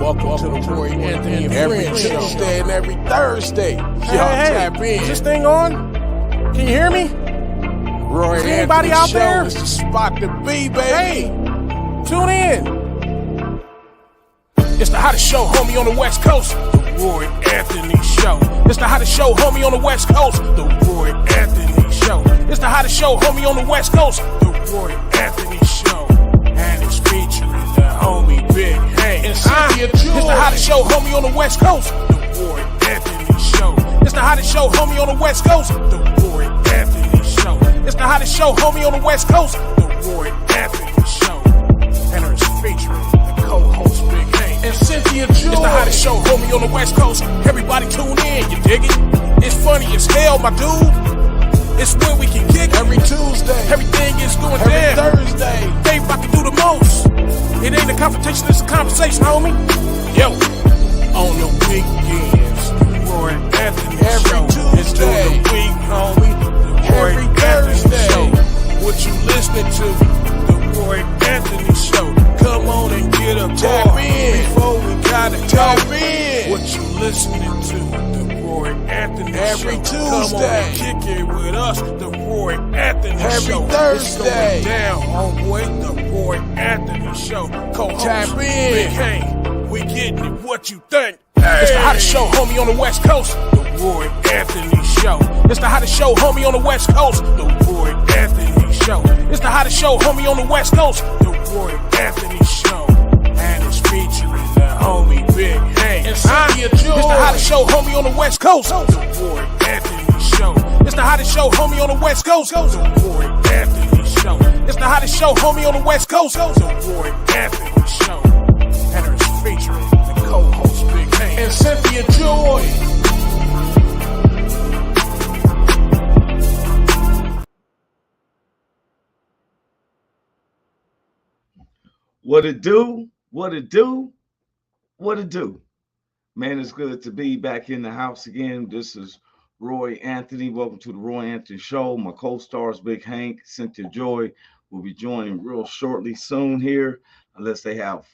Welcome to the Roy Anthony and every Tuesday and every Thursday. Y'all tap in. Is this thing on? Can you hear me? Roy Is anybody out there? Is the spot to be, baby. Hey, tune in. It's the hottest show, homie, on the West Coast. The Roy Anthony Show. It's the hottest show, homie, on the West Coast. The Roy Anthony Show. It's the hottest show, homie, on the West Coast. The Roy Anthony Show. And it's featuring the homie Big Hank and Cynthia. It's the hottest show, homie, on the West Coast. The Roy Anthony Show. It's the hottest show, homie, on the West Coast. The Roy Anthony Show. It's the hottest show, homie, on the West Coast. The Roy Anthony Show. And it's featuring the co-host Big Hank and Cynthia. It's the hottest show, homie, on the West Coast. Everybody tune in, you dig it? It's funny as hell, my dude. It's when we can kick every Tuesday. Everything is going every down. Thursday. They about to do the most. It ain't a confrontation, it's a conversation, homie. Yo, on the weekends, the Roy Anthony every Show. Tuesday. It's during the week, homie. The Roy every Anthony Thursday. Show. What you listening to? The Roy Anthony Show. Come on and get a tap in before we gotta tap go. in. What you listening to? The Roy Anthony every Show. Tuesday. Come on and kick it with us. The Roy Anthony every Show. Thursday. It's going down, homeboy. The Roy Anthony Show. Co-host tap in. Big Hank. We getting it. What you think? Hey. It's the hottest show, homie, on the West Coast. The Roy Anthony Show. It's the hottest show, homie, on the West Coast. The Roy Anthony Show. It's the hottest show, homie, on the West Coast. The Roy Anthony Show. And it's featuring the homie Big Hank and Cynthia. It's the hottest show, homie, on the West Coast. The Roy Anthony Show. It's the hottest show, homie, on the West Coast. The Roy Anthony Show. It's the hottest show, homie, on the West Coast. The Roy Anthony Show. And it's featuring the co-host Big Hank and Cynthia Joy. What it do? What it do? What it do? Man, it's good to be back in the house again. This is Roy Anthony. Welcome to the Roy Anthony Show. My co-stars, Big Hank, Cynthia Joy, will be joining real shortly soon here, unless they have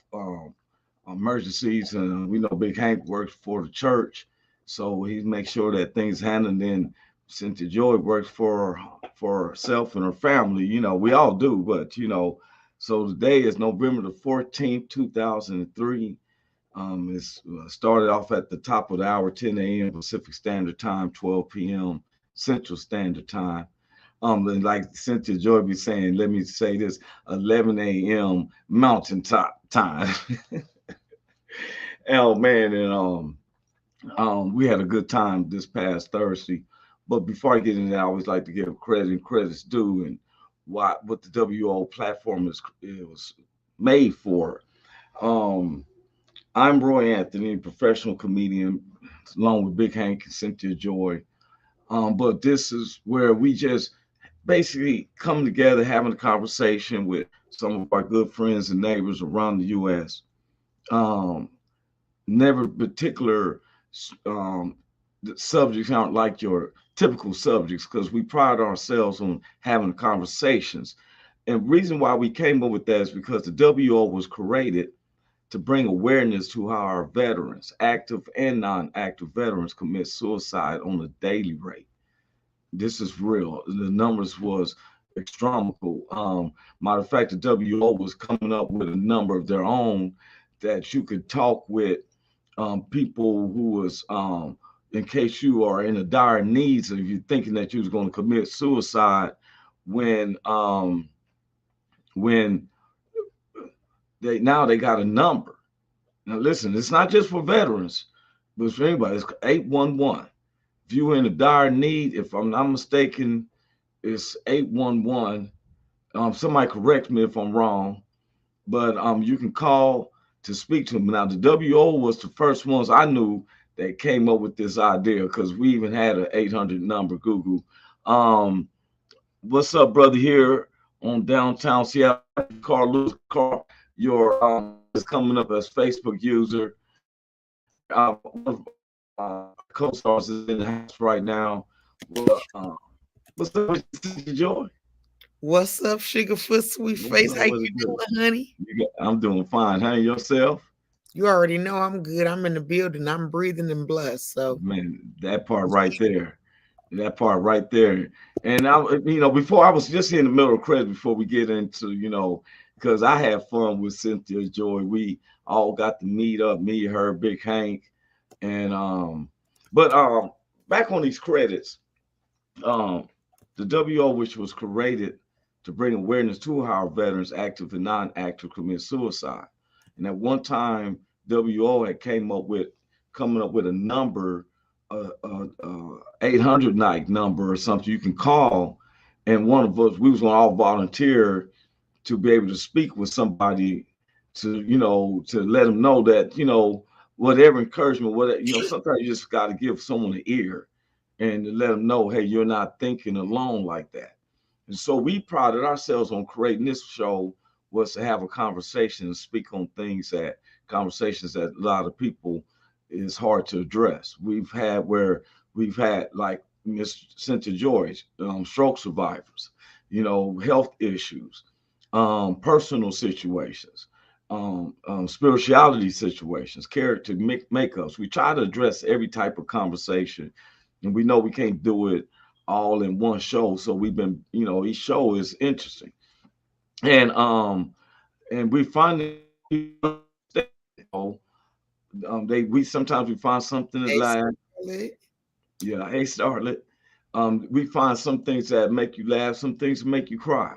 emergencies. And we know Big Hank works for the church, so he makes sure that things handled. Then Cynthia Joy works for herself and her family. You know, we all do, but you know. So today is November the 14th, 2003. It's started off at the top of the hour, 10 a.m. Pacific Standard Time, 12 p.m. Central Standard Time. And like Cynthia Joy be saying, let me say this, 11 a.m. Mountaintop Time. Oh man, and we had a good time this past Thursday. But before I get into that, I always like to give credit and credit's due and what the WO platform was made for. I'm Roy Anthony, professional comedian, along with Big Hank and Cynthia Joy. But this is where we just basically come together, having a conversation with some of our good friends and neighbors around the U.S. Never particular the subjects aren't like your typical subjects because we pride ourselves on having conversations. And reason why we came up with that is because the WO was created to bring awareness to how our veterans, active and non-active veterans, commit suicide on a daily rate. This is real. The numbers was astronomical. Matter of fact, the WO was coming up with a number of their own that you could talk with people who was in case you are in a dire needs and you're thinking that you was going to commit suicide when they got a number. Now listen, it's not just for veterans, but it's for anybody. It's 811. If you're in a dire need, if I'm not mistaken, it's 811. Somebody correct me if I'm wrong, but you can call to speak to them. Now the WO was the first ones I knew that came up with this idea because we even had an 800 number, Google. What's up, brother, here on downtown Seattle? Carl, your is coming up as Facebook user. Co-stars is in the house right now. What's up, Joy? What's up, Sugarfoot Sweet Face? How you doing, honey? I'm doing fine. How yourself? You already know I'm good. I'm in the building. I'm breathing and blessed. So Man, that part right there. That part right there. And before I was just in the middle of credit before we get into, because I had fun with Cynthia Joy. We all got to meet up, me, her, Big Hank. And but back on these credits, um, the WO, which was created to bring awareness to how our veterans, active and non-active, commit suicide. And at one time, WO had coming up with a number, 800 night number or something you can call. And one of us, we was going to all volunteer to be able to speak with somebody to let them know that, whatever encouragement, whatever, sometimes you just got to give someone an ear and to let them know, hey, you're not thinking alone like that. And so we prided ourselves on creating this show was to have a conversation and speak on conversations that a lot of people is hard to address. We've had like Miss Cynthia George, stroke survivors, health issues, personal situations, spirituality situations, character makeups. We try to address every type of conversation, and we know we can't do it all in one show. So we've been, each show is interesting, and we find we sometimes we find something that hey, laugh. Scarlett. Yeah, hey Starlet. We find some things that make you laugh, some things that make you cry,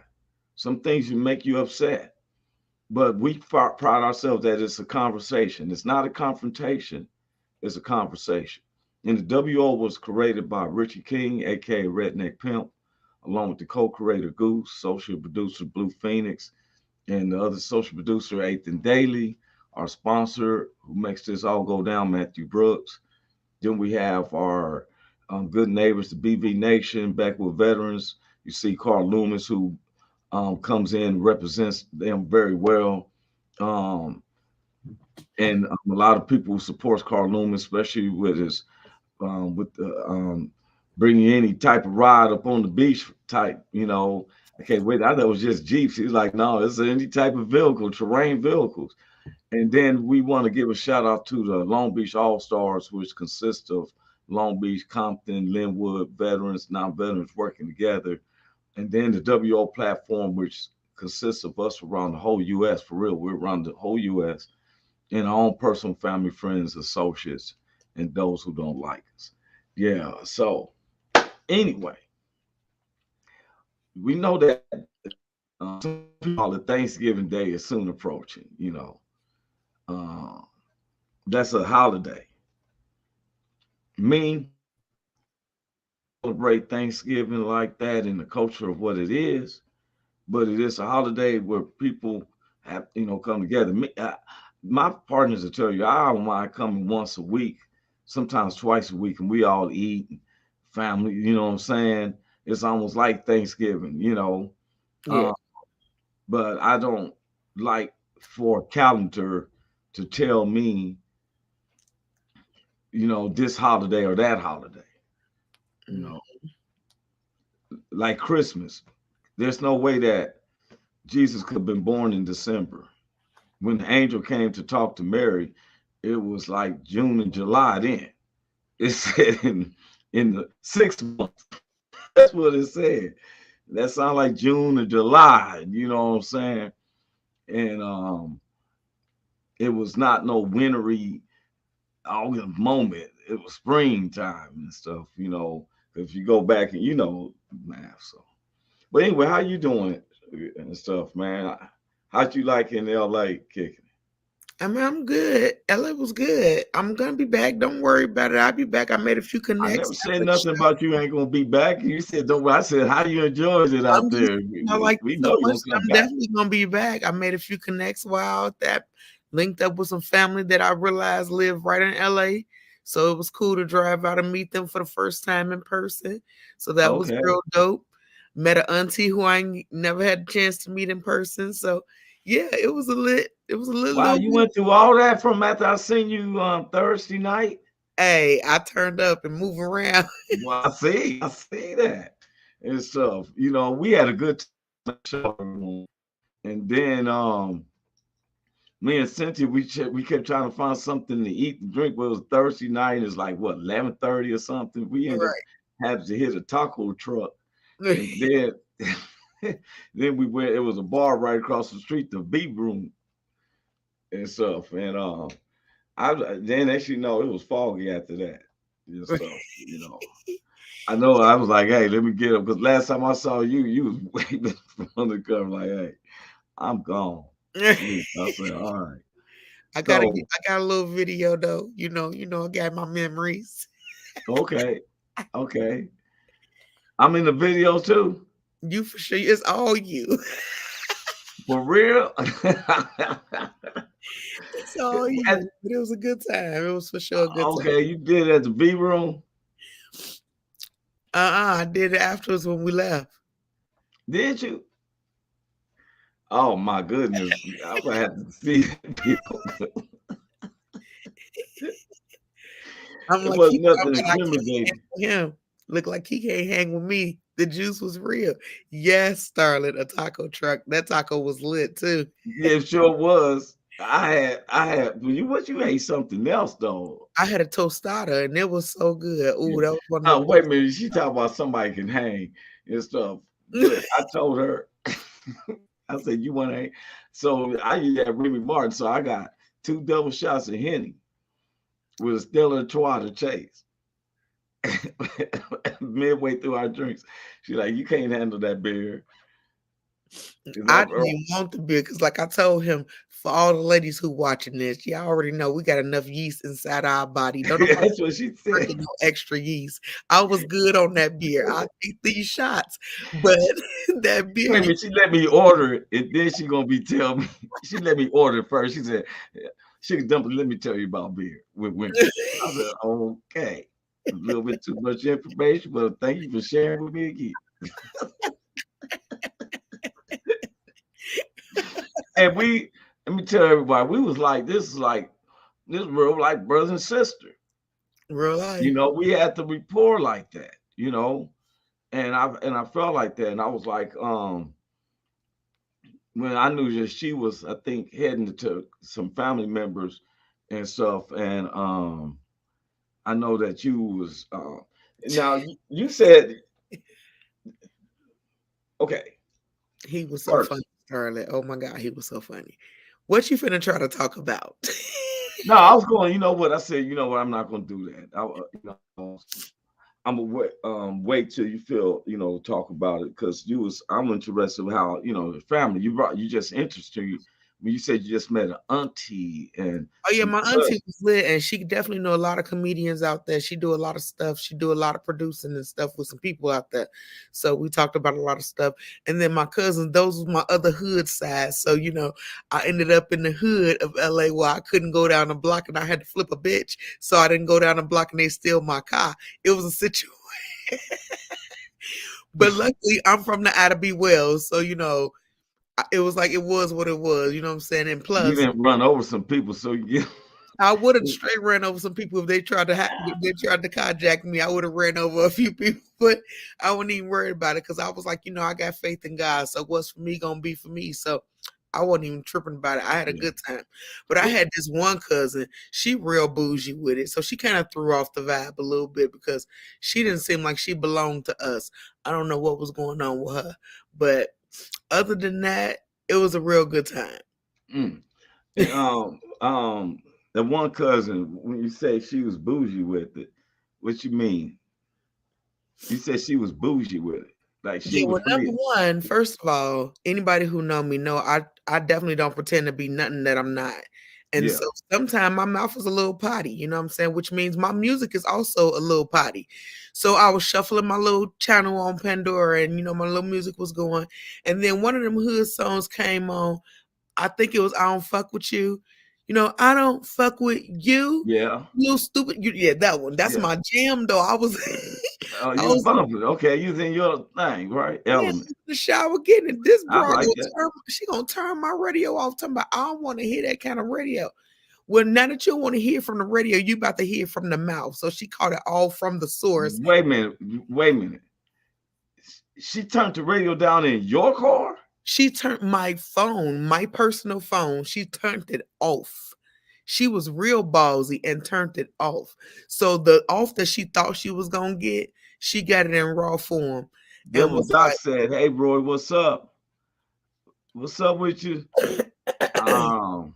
some things that make you upset. But we pride ourselves that it's a conversation. It's not a confrontation. It's a conversation. And the WO was created by Richie King, aka Redneck Pimp, along with the co-creator Goose, social producer Blue Phoenix, and the other social producer Ethan Daly, our sponsor who makes this all go down, Matthew Brooks. Then we have our good neighbors, the BV Nation, back with veterans. You see Carl Loomis, who comes in, represents them very well. Um, and a lot of people who supports Carl Loomis, especially with his bringing any type of ride up on the beach type. I can't wait. I thought it was just Jeeps. He's like, no, it's any type of vehicle, terrain vehicles. And then we want to give a shout out to the Long Beach All Stars, which consists of Long Beach, Compton, Linwood veterans, non-veterans working together. And then the WO platform, which consists of us around the whole U.S. For real, we're around the whole U.S. and our own personal family, friends, associates, and those who don't like us. Yeah. So anyway, we know that all the Thanksgiving Day is soon approaching. Uh, that's a holiday. Me celebrate Thanksgiving like that in the culture of what it is, but it is a holiday where people have come together. My partners will tell you I don't mind coming once a week, sometimes twice a week, and we all eat family. You know what I'm saying? It's almost like Thanksgiving, Yeah. uh, but I don't like for a calendar to tell me, this holiday or that holiday. You Mm. know, like Christmas. There's no way that Jesus could have been born in December. When the angel came to talk to Mary, it was like June and July then. It said in the 6 months. That's what it said. That sounds like June and July, you know what I'm saying? And it was not no wintry August moment. It was springtime and stuff. If you go back and math. So but anyway, how you doing and stuff, man? How'd you like in LA kicking? I mean, I'm good. LA was good. I'm gonna be back. Don't worry about it. I'll be back. I made a few I connects. never said nothing about you ain't gonna be back. You said don't. I said how you enjoyed it I'm out just, there. I like We you so know you're much. gonna come I'm back. definitely gonna be back. I made a few connects while out there. Linked up with some family that I realized live right in LA. So it was cool to drive out and meet them for the first time in person. So that was Okay. real dope. Met an auntie who I never had a chance to meet in person. So yeah, it was a Wow, little you week. went through all that from after I seen you Thursday night. Hey, I turned up and moved around. Well, I see that and stuff. We had a good time show, and then Me and Cynthia, we kept trying to find something to eat and drink. But it was Thursday night. It's like what 11:30 or something. We ended up having to hit a taco truck, Right. and then then we went. It was a bar right across the street, the B Room and stuff. And I then actually no, it was foggy after that and stuff. You know, I know. I was like, hey, let me get up because last time I saw you, you was waving from the cover like, hey, I'm gone. I said, all right. I got a little video though. I got my memories. Okay. Okay. I'm in the video too. You for sure. It's all you. For real? It's all you. But it was a good time. It was for sure a good time. Okay, you did it at the B Room? I did it afterwards when we left. Did you? Oh my goodness. I'm gonna have to see I'm it like, was nothing intimidating. Him look like he can't hang with me. The juice was real. Yes, Starlet, a taco truck. That taco was lit too. Yeah, it sure was. I had what you ate something else though. I had a tostada and it was so good. Ooh, that was one of the wait a minute. She talking about somebody can hang and stuff. But I told her, I said, you want to hang? So I used that Remy Martin. So I got 2 double shots of Henny with a Stella Artois to chase. Midway through our drinks, she's like, you can't handle that beer. I didn't even want the beer because, like I told him, for all the ladies who watching this, y'all already know we got enough yeast inside our body. Don't That's what she said. No extra yeast. I was good on that beer. I ate these shots, but that beer. Wait a minute, she let me order it, and then she gonna be tell me. She let me order it first. She said, "Sugar Dumpling, let me tell you about beer with women." I said, "Okay." A little bit too much information, but thank you for sharing with me again. And let me tell everybody, we was like, this real like brother and sister. Real life. We had the rapport like that, and I felt like that. And I was like, when I knew that she was, I think, heading to some family members and stuff, and I know that you was now you said okay. He was so funny, Scarlett. Oh my God, he was so funny. What you finna try to talk about? No, I was going, you know what? I said, you know what, I'm not gonna do that. I'm gonna wait till you feel, talk about it because I'm interested in how, the family you just interested when you said you just met an auntie and oh yeah, my auntie was lit and she definitely know a lot of comedians out there. She do a lot of stuff. She do a lot of producing and stuff with some people out there. So we talked about a lot of stuff. And then my cousins, those was my other hood side. So I ended up in the hood of LA where I couldn't go down the block and I had to flip a bitch. So I didn't go down the block and they steal my car. It was a situation. But luckily I'm from the Ida B. Wells. So it was like it was what it was, you know what I'm saying? And plus, you didn't run over some people, so I would have straight ran over some people if they tried to carjack me. I would have ran over a few people, but I wasn't even worried about it because I was like, I got faith in God, so what's for me gonna be for me. So I wasn't even tripping about it. I had a good time, but I had this one cousin. She real bougie with it, so she kind of threw off the vibe a little bit because she didn't seem like she belonged to us. I don't know what was going on with her, but other than that, it was a real good time. And, the one cousin, when you say she was bougie with it, what you mean? You said she was bougie with it. Like she was number one, first of all, anybody who know me know I definitely don't pretend to be nothing that I'm not. And so sometimes my mouth is a little potty, you know what I'm saying? Which means my music is also a little potty. So I was shuffling my little channel on Pandora and, my little music was going. And then one of them hood songs came on. I think it was I Don't Fuck With You. I don't fuck with you. Yeah. You stupid. That one. That's my jam, though. I was. Oh, you was bumping. Okay, you in your thing, right? Element. In the shower getting it. This bro, like she gonna turn my radio off. Talking about, I don't want to hear that kind of radio. Well, now that you want to hear from the radio, you about to hear from the mouth. So she caught it all from the source. Wait a minute. She turned the radio down in your car? She turned my phone, my personal phone, she turned it off. She was real ballsy and turned it off. So the off that she thought she was gonna get, she got it in raw form. And Devil was Doc said, "Hey, Roy, what's up? What's up with you?" like, Um,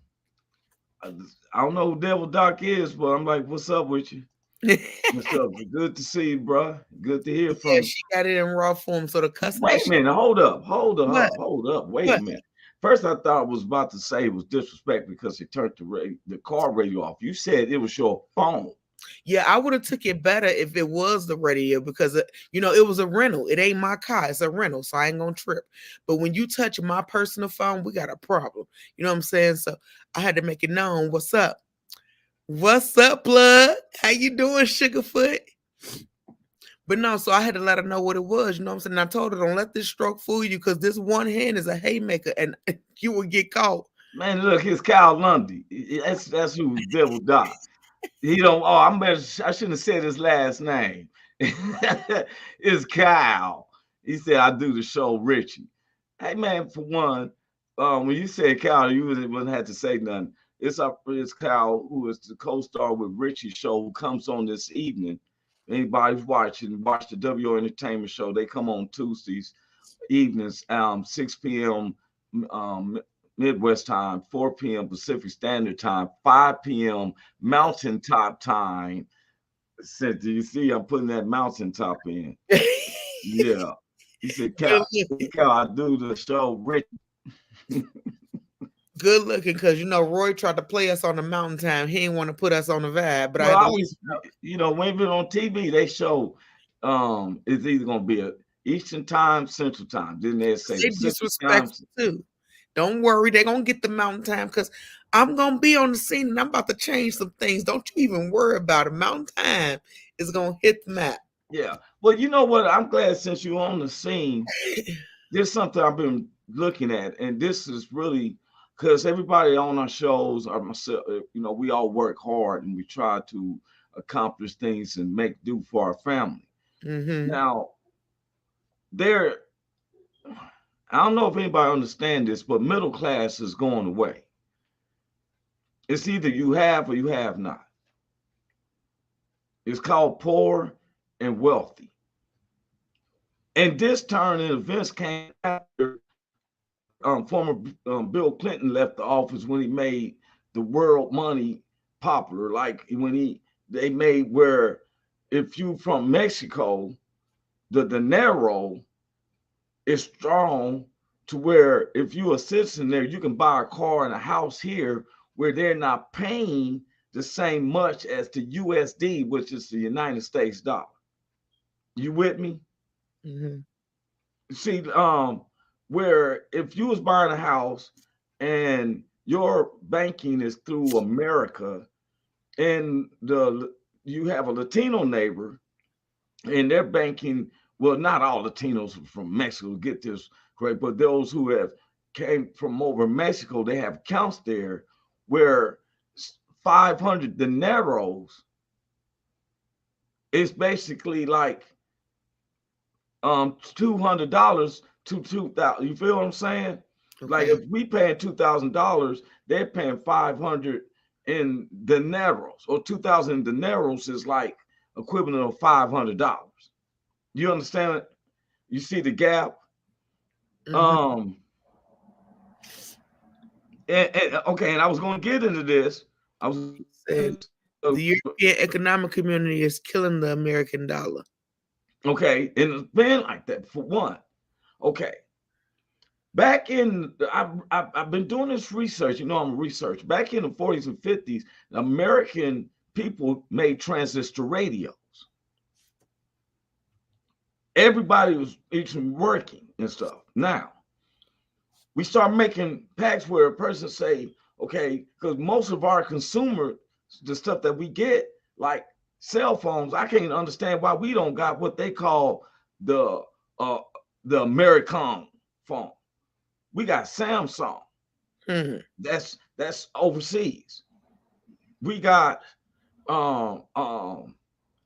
I don't know who Devil Doc is, but I'm like, "What's up with you? What's up? Good to see you, bro. Good to hear yeah, from you." she got it in raw form. So the customer, Wait a minute, hold up, what? hold up. Wait a What? minute. First, I thought I was about to say it was disrespect because they turned the car radio off. You said it was your phone. Yeah, I would have took it better if it was the radio because it was a rental. It ain't my car; it's a rental, so I ain't gonna trip. But when you touch my personal phone, we got a problem. You know what I'm saying? So I had to make it known. What's up? What's up, plug? How you doing, Sugarfoot? But no, so I had to let her know what it was. You know what I'm saying? And I told her, don't let this stroke fool you because this one hand is a haymaker and you will get caught. Man, look, it's Kyle Lundy. That's who Devil Doc. He don't. Oh, I shouldn't have said his last name. It's Kyle. He said I do the show Richie. Hey man, for one, when you said Kyle, you wouldn't have to say nothing. It's Kyle who is the co-star with Richie show who comes on this evening. Anybody's watching, watch the WO Entertainment show. They come on Tuesdays evenings, 6 p.m. Um, Midwest time, 4 p.m. Pacific Standard Time, 5 p.m. Mountaintop time. Cynthia, you see, I'm putting that mountaintop in. Yeah. He said, Cal, I do the show Rich. Good looking, because Roy tried to play us on the mountain time. He didn't want to put us on the vibe, but Well, I always, when we're on TV, they show it's either gonna be a Eastern time, Central time. Then they say they disrespectful too. Don't worry, they're gonna get the mountain time because I'm gonna be on the scene and I'm about to change some things. Don't you even worry about it. Mountain time is gonna hit the map. Yeah. Well, you know what? I'm glad since you're on the scene, there's something I've been looking at, and this is really because everybody on our shows are myself, we all work hard and we try to accomplish things and make do for our family. Mm-hmm. Now, I don't know if anybody understands this, but middle class is going away. It's either you have or you have not. It's called poor and wealthy. And this turn in events came after former Bill Clinton left the office when he made the world money popular. Like when they made where if you from Mexico, the dinero is strong to where if you're a citizen there, you can buy a car and a house here where they're not paying the same much as the USD, which is the United States dollar. You with me? Mm-hmm. See, where if you was buying a house and your banking is through America and you have a Latino neighbor and their banking, well, not all Latinos from Mexico get this correct, but those who have came from over Mexico, they have accounts there where 500 dineros is basically like $200 to 2,000. You feel what I'm saying? Okay. Like if we paying $2,000, they're paying 500 in dineros, or 2,000 dineros is like equivalent of $500. You understand it? You see the gap? Mm-hmm. And I was going to get into this. I was said the European Economic Community is killing the American dollar. Okay, and it's been like that for one. Okay, back in I've been doing this research. I'm a researcher. Back in the 40s and 50s, the American people made transistor radios. Everybody was even working and stuff. Now we start making packs where a person say, okay, because most of our consumer, the stuff that we get, like cell phones, I can't understand why we don't got what they call the American phone. We got Samsung. Mm-hmm. That's overseas. We got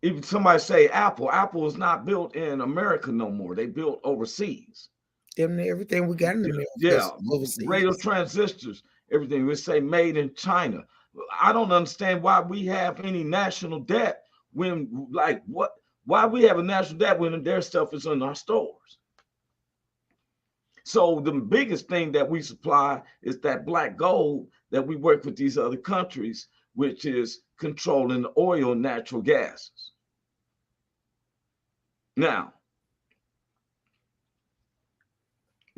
even somebody say Apple. Apple is not built in America no more. They built overseas. Damn near everything we got in the mail. Yeah, overseas. radio transistors, everything. We say made in China. I don't understand why we have any national debt when, like, why we have a national debt when their stuff is in our stores. So the biggest thing that we supply is that black gold that we work with these other countries, which is controlling the oil and natural gases. Now,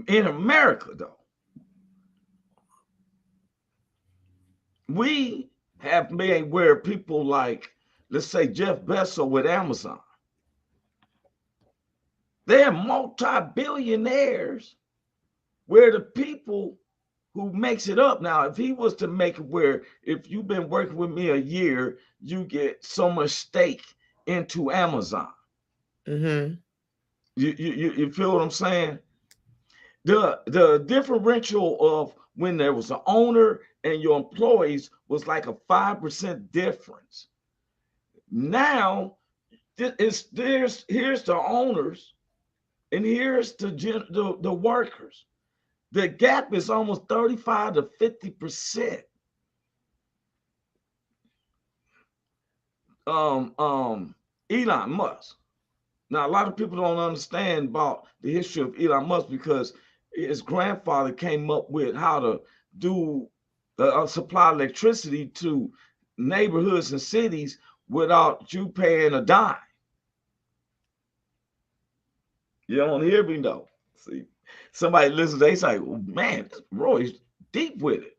in America, though, we have made where people like, let's say, Jeff Bezos with Amazon, they're multi-billionaires, where the people who makes it up. Now, if he was to make it where if you've been working with me a year, you get so much stake into Amazon. Mm-hmm. You feel what I'm saying? The differential of when there was an owner and your employees was like a 5% difference. Now, here's the owners and here's the workers. The gap is almost 35 to 50%. Elon Musk. Now, a lot of people don't understand about the history of Elon Musk because his grandfather came up with how to do supply electricity to neighborhoods and cities without you paying a dime. You don't hear me though. See, somebody listens, they say, well, man, Roy's deep with it.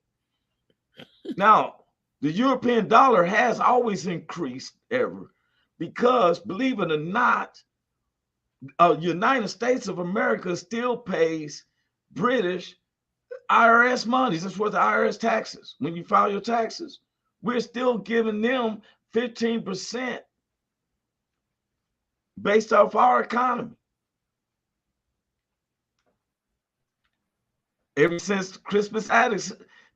Now, the European dollar has always increased ever because, believe it or not, United States of America still pays British IRS monies. That's what the IRS taxes. When you file your taxes, we're still giving them 15% based off our economy. Ever since Christmas addicts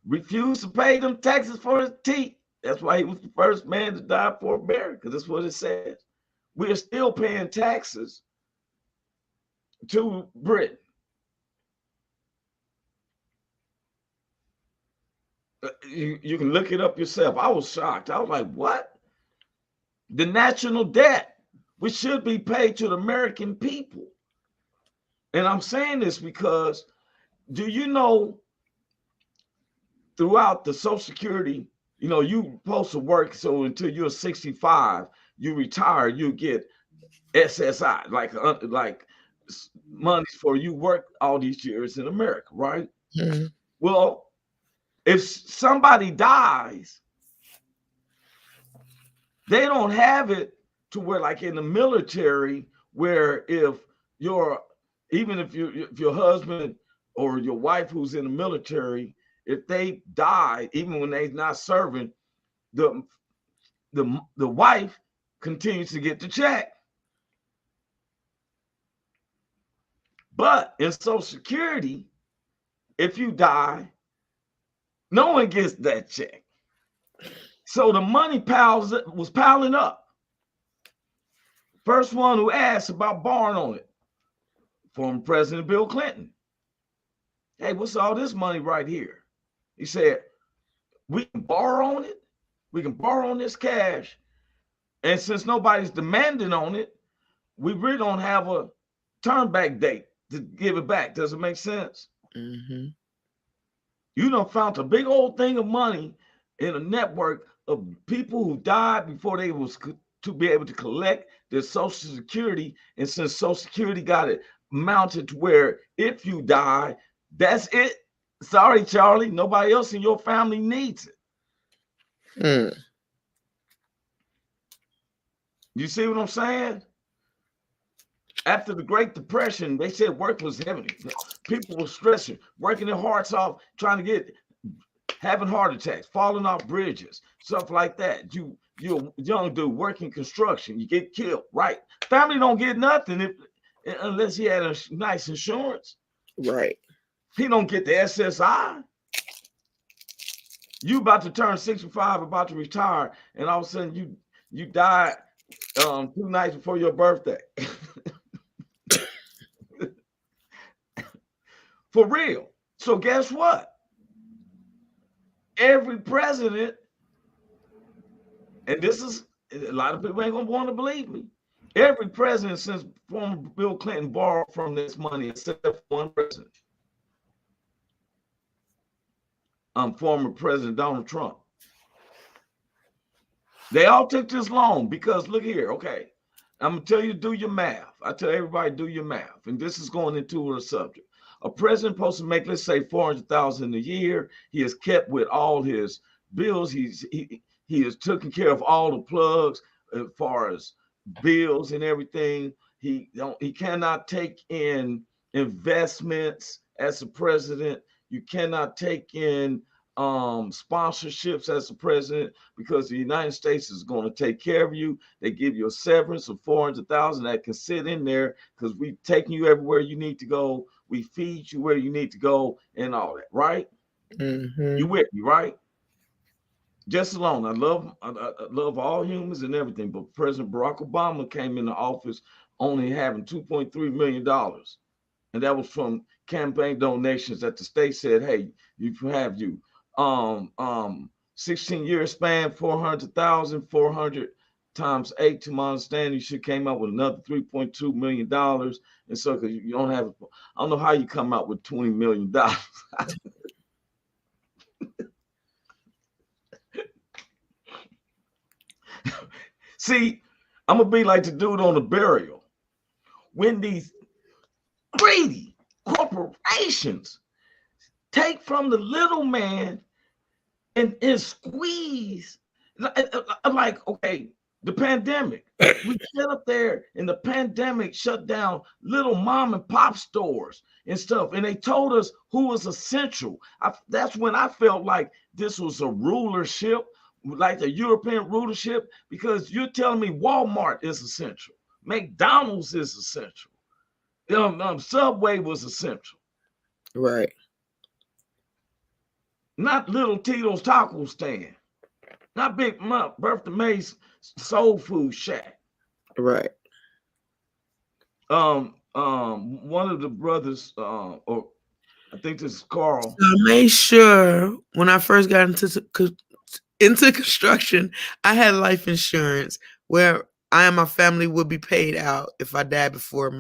refused to pay them taxes for his teeth. That's why he was the first man to die for America. That's what it says. We're still paying taxes to Britain. You can look it up yourself. I was shocked. I was like, what? The national debt, which should be paid to the American people. And I'm saying this because, do you know, throughout the Social Security, you know, you supposed to work so until you're 65, you retire, you get SSI, like money for you work all these years in America, right? Mm-hmm. Well, if somebody dies, they don't have it to where, like in the military, where if your husband or your wife who's in the military, if they die, even when they're not serving, the wife continues to get the check. But in Social Security, if you die, no one gets that check. So the money was piling up. First one who asked about borrowing on it, former President Bill Clinton. Hey, what's all this money right here? He said, we can borrow on it. We can borrow on this cash. And since nobody's demanding on it, we really don't have a turn back date to give it back. Does it make sense? Mm-hmm. You done found a big old thing of money in a network of people who died before they was to be able to collect their Social Security. And since Social Security got it mounted to where if you die, that's it. Sorry, Charlie, nobody else in your family needs it. You see what I'm saying? After the Great Depression, they said work was heavy. People were stressing, working their hearts off, trying to having heart attacks, falling off bridges, stuff like that. You're a young dude working construction, you get killed, right? Family don't get nothing unless he had a nice insurance. Right. He don't get the SSI. You about to turn 65, about to retire, and all of a sudden you died 2 nights before your birthday. For real. So guess what? Every president, and this is a lot of people ain't gonna want to believe me. Every president since former Bill Clinton borrowed from this money, except for one president. Former President Donald Trump. They all took this loan because look here, okay. I'm gonna tell you to do your math. I tell everybody do your math, and this is going into a subject. A president supposed to make, let's say, $400,000 a year. He has kept with all his bills. He has taken care of all the plugs as far as bills and everything. He cannot take in investments as a president. You cannot take in sponsorships as a president because the United States is going to take care of you. They give you a severance of $400,000 that can sit in there because we've taken you everywhere you need to go. We feed you where you need to go and all that, right? Mm-hmm. You with me, right? Just alone, I love all humans and everything, but President Barack Obama came into office only having $2.3 million. And that was from campaign donations that the state said, hey, you can have you 16-year span, 400,000, 400 times 8 to my understanding, you should came out with another $3.2 million. And so because you don't have, I don't know how you come out with $20 million. See, I'm gonna be like the dude on the burial. When these greedy corporations take from the little man and squeeze, like, okay, the pandemic. We sit up there and the pandemic shut down little mom and pop stores and stuff. And they told us who was essential. That's when I felt like this was a rulership, like the European rulership, because you're telling me Walmart is essential. McDonald's is essential. Subway was essential. Right. Not Little Tito's taco stand. Not Big Bertha May's soul food shack. Right. One of the brothers, or I think this is Carl. So I made sure when I first got into construction, I had life insurance where I and my family would be paid out if I died before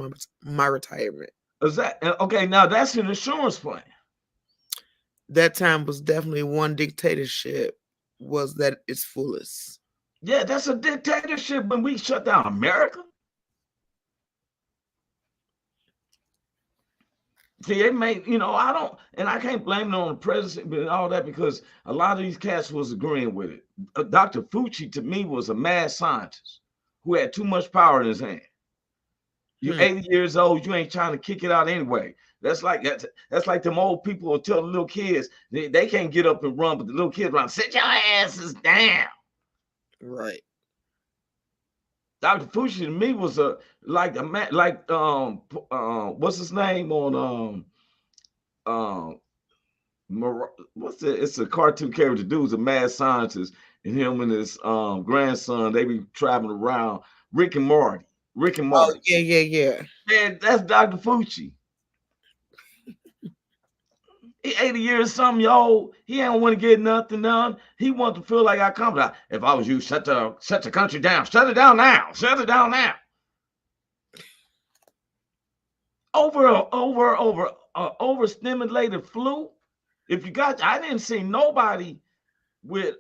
my retirement. Is that okay? Now that's an insurance plan. That time was definitely one dictatorship was at its fullest. Yeah, that's a dictatorship when we shut down America. See, they made, I don't, and I can't blame it on the president and all that because a lot of these cats was agreeing with it. Dr. Fauci, to me, was a mad scientist who had too much power in his hand. You're 80 years old, you ain't trying to kick it out anyway. That's like them old people will tell the little kids they can't get up and run, but the little kids run, sit your asses down. Right. Dr. Fauci to me was what's his name on it's a cartoon character. The dude's a mad scientist, and him and his grandson, they be traveling around. Rick and Morty. Oh, yeah. Man, that's Dr. Fauci. He 80 years something old. He don't want to get nothing done. He wants to feel like I come. If I was you, shut the country down. Shut it down now. Shut it down now. Overstimulated flu. If you got, I didn't see nobody who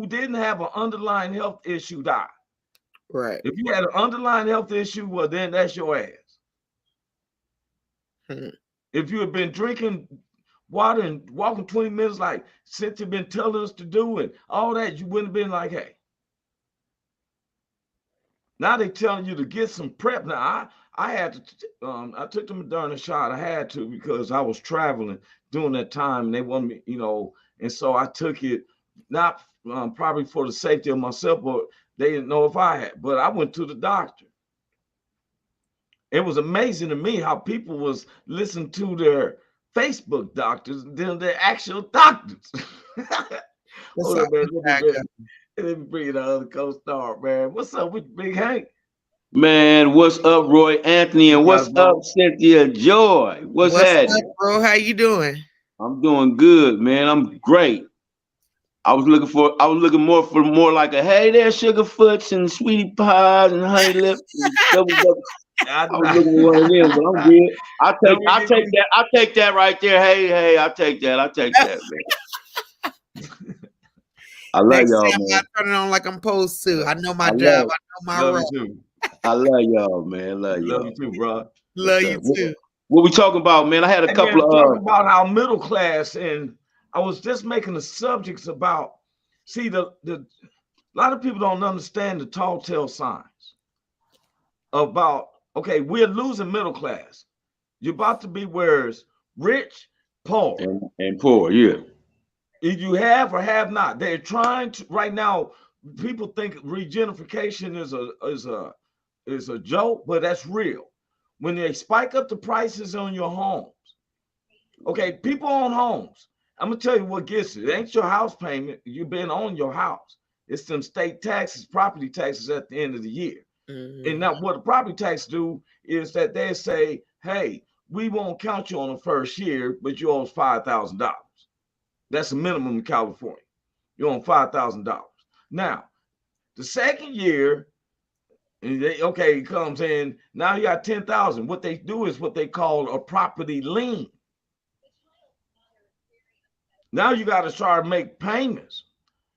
didn't have an underlying health issue die. Right. If you had an underlying health issue, well, then that's your ass. If you had been drinking water and walking 20 minutes like Cynthia been telling us to do and all that, you wouldn't have been like, hey. Now they telling you to get some prep. Now I had to, I took the Moderna shot. I had to because I was traveling during that time and they wanted me, and so I took it, not probably for the safety of myself, but they didn't know if I had, but I went to the doctor. It was amazing to me how people was listening to their Facebook doctors than their actual doctors. Hold on, man. Let me bring the other co-star, man. What's up with Big Hank? Man, what's up, Roy Anthony, and what's up, Cynthia Joy? What's What's up, happening? bro? How you doing? I'm doing good, man. I'm great. I was looking more like a hey there, Sugarfoots and Sweetie Pies and Honey Lips and double. I was looking for one of them, but I'm good. I take that right there. Hey, I take that, man. I love Next y'all, time man. I turn it on like I'm supposed to. I know my I job. love, I know my role. I love y'all, man. Love Love y'all. you too, bro. Love Yes, you too. What we talking about, man? I had a And couple then of talking about our middle class, and I was just making the subjects about. See, the a lot of people don't understand the tall tale signs about. Okay, we're losing middle class. You're about to be where's rich, poor. and poor, yeah. If you have or have not, they're trying to right now. People think regentrification is a joke, but that's real. When they spike up the prices on your homes, okay, people own homes. I'm gonna tell you what gets it. It ain't your house payment. You've been on your house. It's some state taxes, property taxes at the end of the year. Mhm. And now what the property tax do is that they say, hey, we won't count you on the first year, but you owe us $5,000. That's the minimum in California. You owe $5,000. Now, the second year, it comes in. Now you got 10,000. What they do is what they call a property lien. Now you got to start to make payments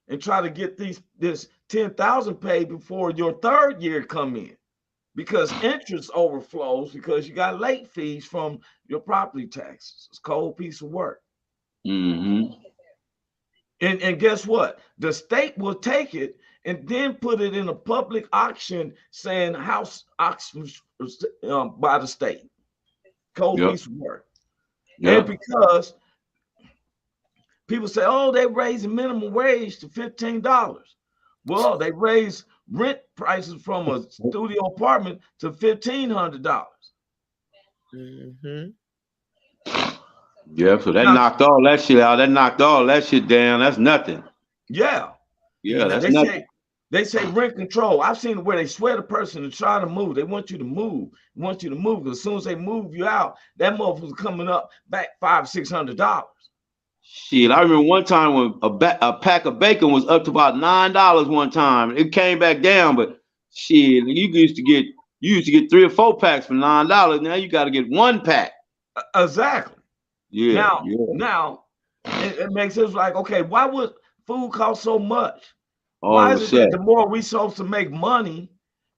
and try to get this 10,000 paid before your third year come in, because interest overflows because you got late fees from your property taxes. It's a cold piece of work. Mm-hmm. And guess what? The state will take it and then put it in a public auction saying house auction by the state. Cold piece of work. And because people say, oh, they raised the minimum wage to $15. Well, they raised rent prices from a studio apartment to $1,500. Mm-hmm. Yeah, so that knocked all that shit out. That knocked all that shit down. That's nothing. Yeah. Yeah, that's nothing. They say rent control. I've seen where they swear the person to try to move. They want you to move. They want you to move. Because as soon as they move you out, that motherfucker's coming up back $500-$600. Shit, I remember one time when a pack of bacon was up to about $9 one time. It came back down, but shit, you used to get 3 or 4 packs for $9. Now you got to get 1 pack. Exactly. Yeah. Now it makes us like, okay, why would food cost so much? All Why of a is it that sudden. the more we supposed to make money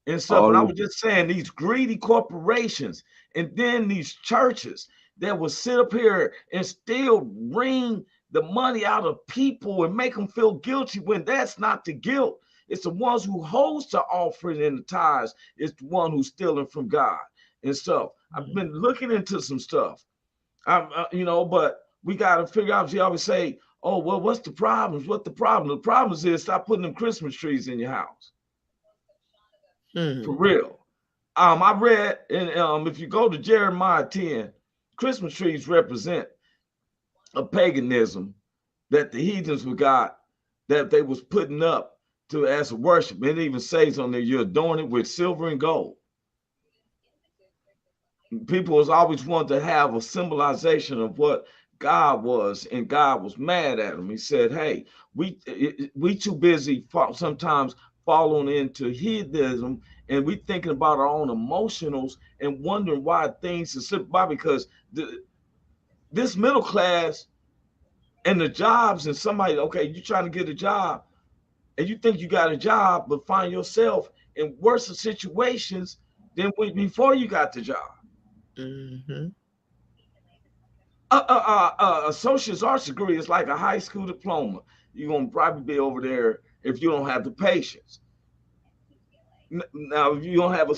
and stuff? And I was just saying, these greedy corporations and then these churches that will sit up here and still wring the money out of people and make them feel guilty when that's not the guilt. It's the ones who host the offering and the tithes. It's the one who's stealing from God and stuff. I've been looking into some stuff. But we got to figure out. She always say, "Oh, well, what's the problems? What the problem? The problems is stop putting them Christmas trees in your house." For real. I read, and if you go to Jeremiah 10, Christmas trees represent a paganism that the heathens got, that they was putting up to as a worship. It even says on there, you adorn it with silver and gold. People was always wanted to have a symbolization of what God was, and God was mad at them. He said, "Hey, we too busy sometimes falling into hedonism, and we thinking about our own emotionals and wondering why things are slipping by because this middle class and the jobs and somebody, okay, you trying to get a job and you think you got a job, but find yourself in worse situations than before you got the job." Mm-hmm. Associate's arts degree is like a high school diploma. You're gonna probably be over there if you don't have the patience. Now, if you don't have a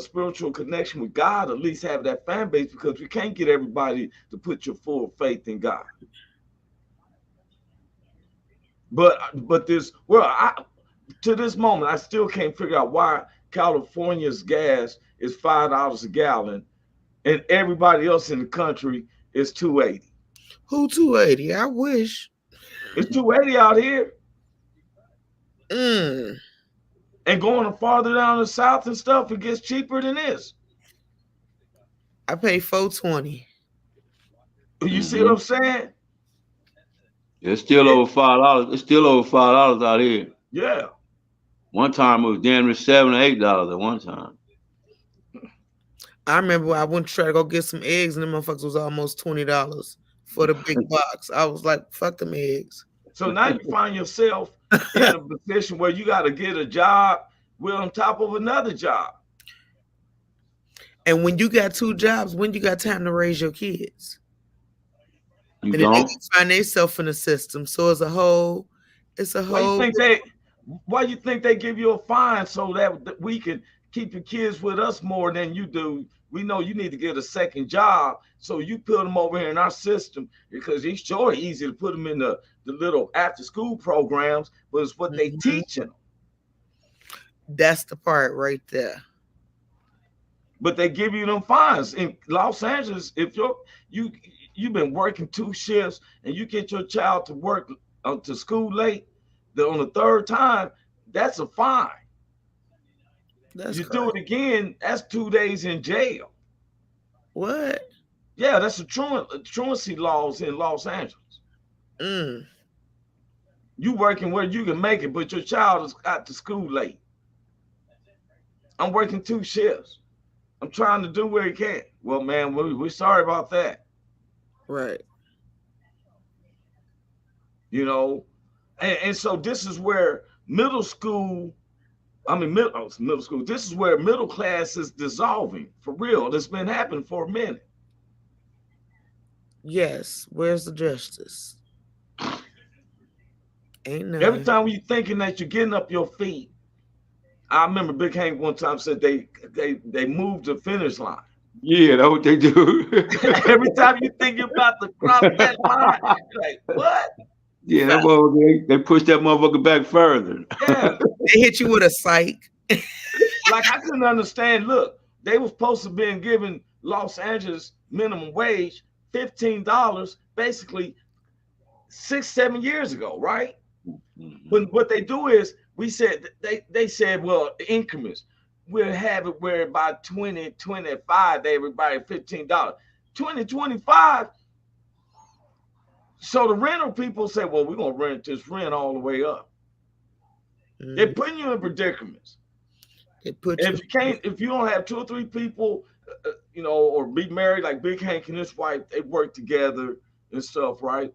spiritual connection with God, at least have that fan base, because we can't get everybody to put your full faith in God. But to this moment, I still can't figure out why California's gas is $5 a gallon and everybody else in the country is $2.80. Who 280? I wish. It's $2.80 out here. And going farther down the south and stuff, it gets cheaper than this. I pay $4.20. You see what I'm saying? It's still over $5. It's still over $5 out here. Yeah. One time it was damn near $7 or $8 at one time. I remember I went to try to go get some eggs, and the motherfuckers was almost $20 for the big box. I was like, fuck them eggs. So now you find yourself in a position where you got to get a job with on top of another job. And when you got two jobs, when you got time to raise your kids? You and then don't? they find themselves in the system. So it's a whole. Why you think they give you a fine so that we can keep your kids with us more than you do? We know you need to get a second job, so you put them over here in our system because it's sure easy to put them in the little after school programs, but it's what they teaching them. That's the part right there. But they give you them fines in Los Angeles. If you've been working 2 shifts and you get your child to work to school late, on the third time, that's a fine. You do it again, that's 2 days in jail. What? Yeah, that's the truancy laws in Los Angeles. You working where you can make it, but your child is got to school late. I'm working 2 shifts. I'm trying to do where he can. Well, man, we're sorry about that. Right. You know, and so this is where middle school, this is where middle class is dissolving for real. It's been happening for a minute. Yes. Where's the justice? Ain't none. Every time you're thinking that you're getting up your feet, I remember Big Hank one time said they moved the finish line. Yeah, that's what they do. Every time you think you're about to cross that line, you're like, what? Yeah, that motherfucker, they push that motherfucker back further. Yeah. They hit you with a psych. Like, I couldn't understand. Look, they was supposed to be giving Los Angeles minimum wage $15 basically 6-7 years ago, right? But what they do is they said, well, increments. We'll have it where by 2025, everybody $15. 2025. So the rental people say, well, we're gonna rent this rent all the way up. They're putting you in predicaments. If you don't have 2 or 3 people, or be married like Big Hank and his wife, they work together and stuff, right?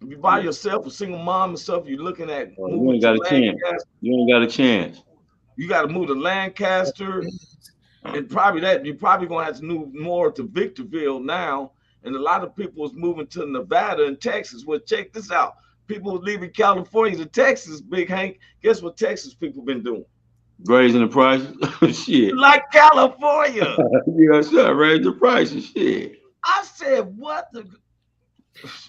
If you by yourself, a single mom and stuff, you're looking at you ain't got a chance. You ain't got a chance. You got to move to Lancaster, and you're probably gonna have to move more to Victorville now. And a lot of people is moving to Nevada and Texas. Well, check this out. People leaving California to Texas, Big Hank. Guess what Texas people been doing? Raising the prices? Shit. Like California. Yeah, sure. Raise the prices. Shit. I said, what the?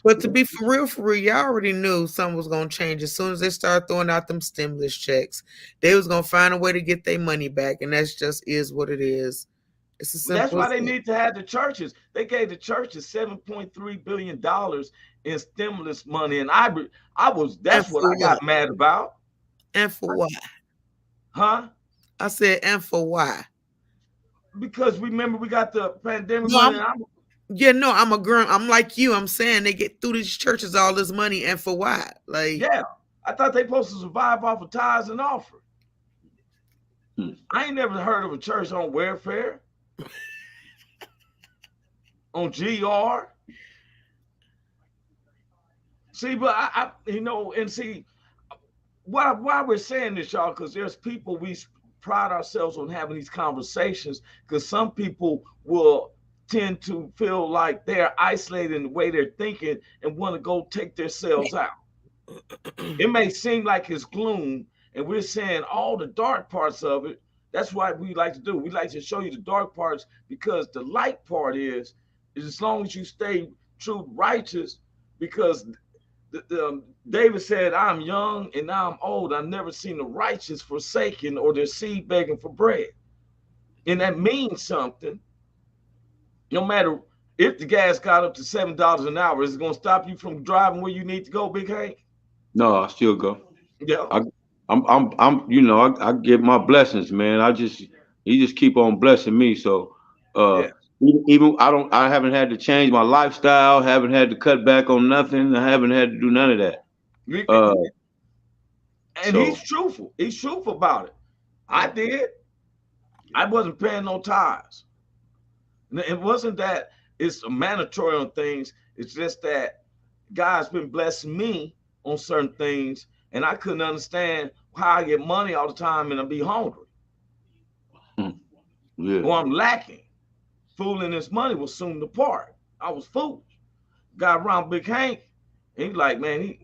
But to be for real, y'all already knew something was going to change. As soon as they start throwing out them stimulus checks, they was going to find a way to get their money back. And that's just is what it is. It's a simple. That's why they need to have the churches. They gave the churches $7.3 billion in stimulus money. And that's what I got mad about. And for why? Huh? I said, and for why? Because remember we got the pandemic. I'm a girl. I'm like you. I'm saying they get through these churches all this money, and for why? Like, yeah, I thought they supposed to survive off of tithes and offering. I ain't never heard of a church on welfare, on GR. See, but I and see why we're saying this, y'all, because there's people we pride ourselves on having these conversations, because some people will tend to feel like they're isolated in the way they're thinking and want to go take themselves out. It may seem like it's gloom, and we're saying all the dark parts of it. That's what we like to do. We like to show you the dark parts, because the light part is as long as you stay true righteous, because David said, I'm young and now I'm old. I've never seen the righteous forsaken or their seed begging for bread. And that means something. No matter if the gas got up to $7 an hour, is it going to stop you from driving where you need to go, Big Hank? No, I still go. Yeah. you know, I get my blessings, man. He just keep on blessing me. So, Yeah. even I haven't had to change my lifestyle, haven't had to cut back on nothing. I haven't had to do none of that. Uh, And so he's truthful. He's truthful about it. I did. I wasn't paying no tithes. It wasn't that it's mandatory on things. It's just that God's been blessing me on certain things, and I couldn't understand how I get money all the time and I be hungry. yeah, Or I'm lacking. Fooling this money will soon depart. I was foolish. Got around Big Hank, and he's like, man,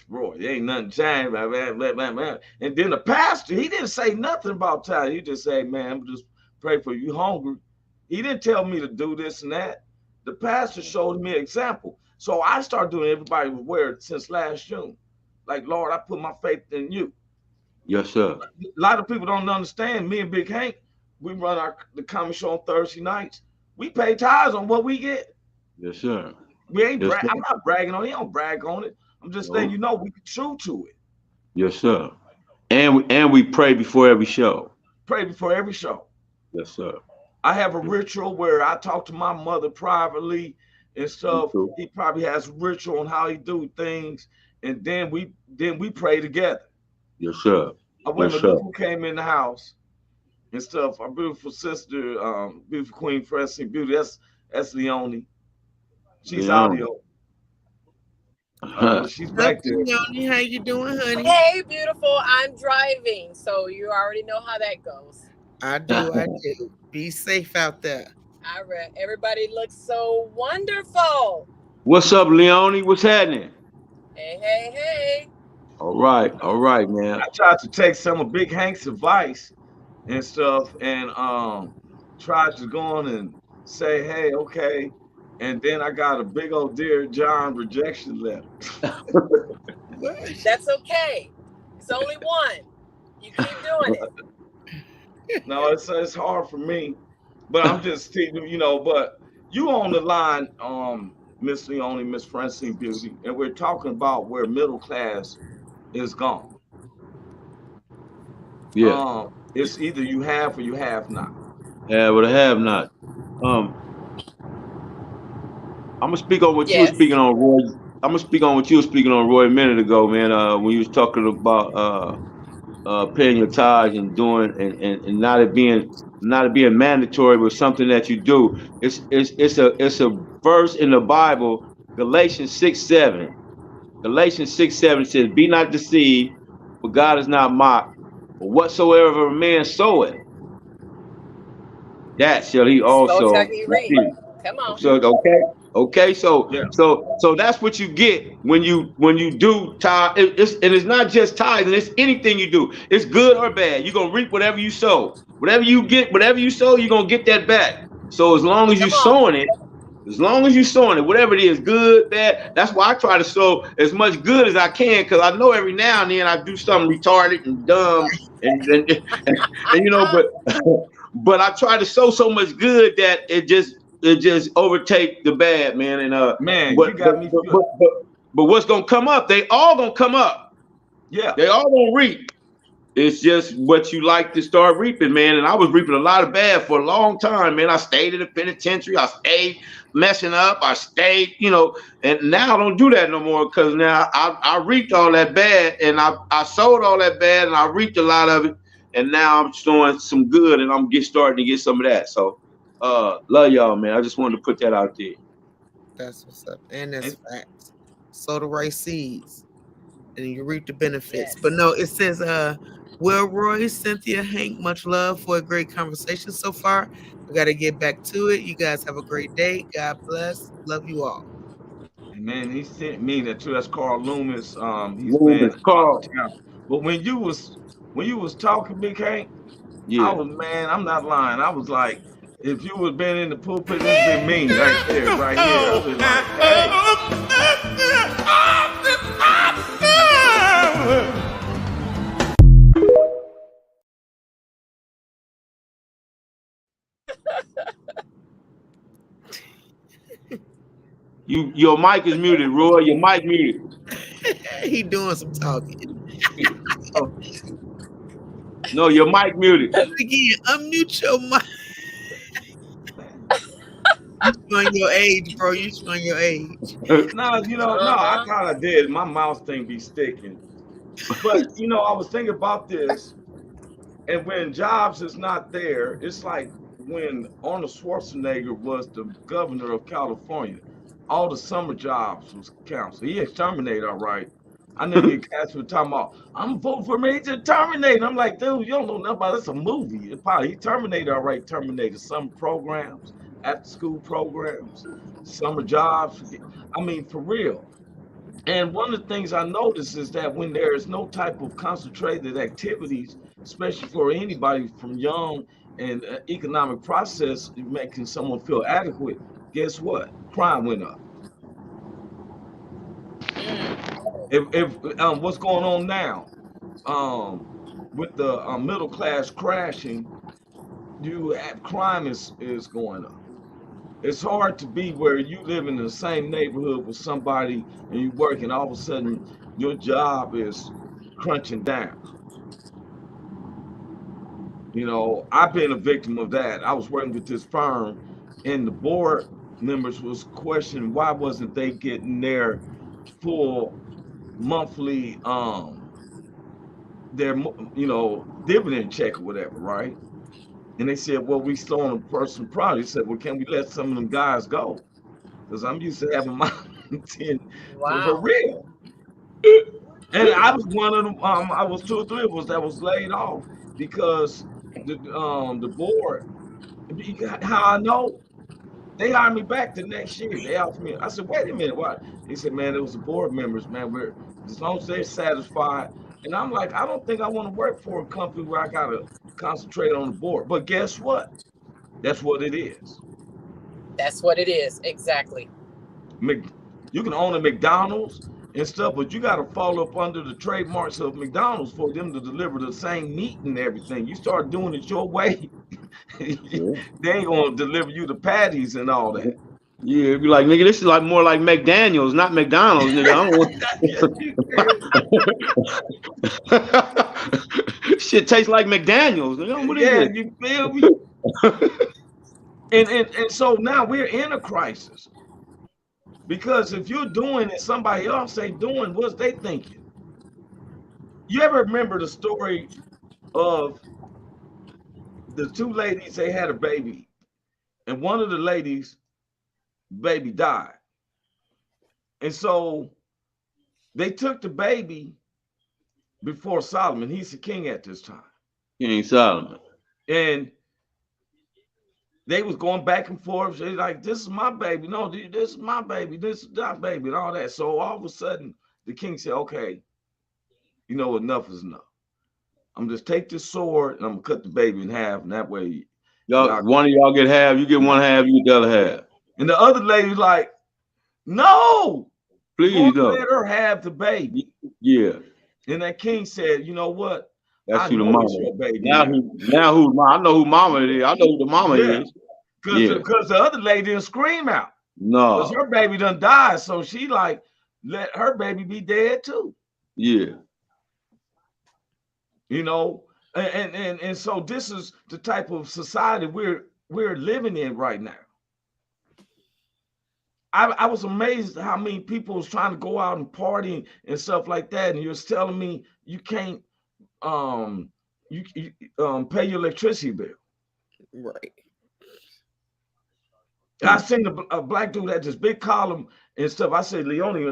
Roy, there ain't nothing changed, man. And then the pastor, he didn't say nothing about time. He just said, man, I'm just pray for you hungry. He didn't tell me to do this and that. The pastor showed me an example. So I started doing everybody was aware since last June. Like, Lord, I put my faith in you. yes, sir. A lot of people don't understand. Me and Big Hank, we run the comedy show on Thursday nights. We pay tithes on what we get. Yes, sir. We ain't Yes, sir. I'm not bragging on it. He don't brag on it. I'm just letting you know we be true to it. Yes, sir. And we pray before every show. Pray before every show. Yes, sir. I have a ritual where I talk to my mother privately and stuff. He probably has a ritual on how he do things, and then we pray together. Yes, sir. When Yes, Malou came in the house and stuff, our beautiful sister, beautiful Queen Freshly Beauty, that's Leonie. She's audio. She's back there. Leonie, how you doing, honey? Hey, beautiful. I'm driving, so you already know how that goes. I do. Be safe out there. I read. Everybody looks so wonderful. What's up, Leonie? What's happening? Hey. All right, man. I tried to take some of Big Hank's advice and stuff, and tried to go on and say, hey, okay. And then I got a big old Dear John rejection letter. That's okay. It's only one. You keep doing it. No, it's hard for me, but I'm just teaching, you know. But you on the line, Miss Leonie, Miss Francine Beauty, and we're talking about where middle class is gone. Yeah. It's either you have or you have not. Yeah, but I have not. I'm gonna speak on what you were speaking on, Roy. I'm gonna speak on what you were speaking on, Roy, a minute ago, man. When you was talking about paying your tithes and doing and not it being mandatory, but something that you do. It's a verse in the Bible, Galatians 6:7. Galatians 6:7 says, "Be not deceived, for God is not mocked. For whatsoever a man soweth, that shall he also reap." Come on. So okay. So that's what you get when you do tithe. It's not just tithe, it's anything you do. It's good or bad. You're gonna reap whatever you sow. Whatever you sow, you're gonna get that back. So as long as you're sowing it, whatever it is, good, bad. That's why I try to sow as much good as I can, because I know every now and then I do something retarded and dumb and you know, but I try to sow so much good that it just overtake the bad, man. And man, but, you got me. But what's gonna come up? They all gonna come up. Yeah, they all gonna reap. It's just what you like to start reaping, man. And I was reaping a lot of bad for a long time, man. I stayed in the penitentiary. I stayed messing up. I stayed, you know, and now I don't do that no more, because now I reaped all that bad, and I sold all that bad, and I reaped a lot of it, and now I'm doing some good, and I'm starting to get some of that. So love y'all, man. I just wanted to put that out there. That's what's up. And that's facts. Sow the right seeds and you reap the benefits. Yes. But no, it says well, Roy, Cynthia, Hank, much love for a great conversation so far. We got to get back to it. You guys have a great day. God bless. Love you all. And man, he sent me that too. That's Carl Loomis. He's Loomis, Carl. But when you was talking, Big Hank, yeah, I'm not lying. I was like, if you would been in the pulpit, it's been me right there, right here. I was like, hey. Your mic is muted, Roy. Your mic muted. He doing some talking. No, your mic muted. Again, unmute your mic. You showing your age, bro. You showing your age. No, I kind of did. My mouth thing be sticking. But I was thinking about this, and when Jobs is not there, it's like when Arnold Schwarzenegger was the governor of California. All the summer jobs was canceled. He exterminated, all right. I know you cats were talking about, I'm voting for me to terminate. I'm like, dude, you don't know nothing about it. It's a movie. He terminated, all right, terminated summer programs, after school programs, summer jobs. I mean, for real. And one of the things I noticed is that when there is no type of concentrated activities, especially for anybody from young and economic process, making someone feel adequate, guess what? Crime went up. If what's going on now with the middle class crashing, you have crime is going up. It's hard to be where you live in the same neighborhood with somebody and you work, and all of a sudden your job is crunching down. I've been a victim of that. I was working with this firm, and the board members was questioning why wasn't they getting their full monthly their dividend check or whatever, right? And they said, well, we still on a personal property. They said, well, can we let some of them guys go? Because I'm used to having my 10 for real. And I was one of them. I was 2 or 3 of us that was laid off because the board. How I know? They hired me back the next year. They offered me. I said, wait a minute, what? He said, man, it was the board members, man. As long as they're satisfied. And I'm like, I don't think I want to work for a company where I gotta concentrate on the board. But guess what? That's what it is. That's what it is, exactly. You can own a McDonald's and stuff, but you got to fall up under the trademarks of McDonald's for them to deliver the same meat and everything. You start doing it your way, they ain't gonna deliver you the patties and all that. Yeah, it'd be like, nigga, this is like more like McDaniels, not McDonald's, nigga. I don't want shit tastes like McDaniels. Nigga. What is it? You feel me? and so now we're in a crisis. Because if you're doing it, somebody else ain't doing what's they thinking. You ever remember the story of the 2 ladies? They had a baby, and one of the ladies' baby died. And so they took the baby before Solomon. He's the king at this time. King Solomon. And they was going back and forth. They're like, this is my baby. No, this is my baby. This is that baby and all that. So all of a sudden, the king said, okay, enough is enough. I'm just take this sword and I'm going to cut the baby in half. And that way, one of y'all get half, you get one half, you get the other half. And the other lady's like, no, please don't let her have the baby. Yeah. And that king said, you know what? That's who the mama is. Now who? I know who mama is. I know who the mama is. Because the other lady didn't scream out. No. Because her baby done died. So she like, let her baby be dead too. Yeah. And so this is the type of society we're living in right now. I was amazed how many people was trying to go out and party and stuff like that. And you're telling me you can't pay your electricity bill. Right. I seen a black dude had this big column and stuff. I said, Leonie,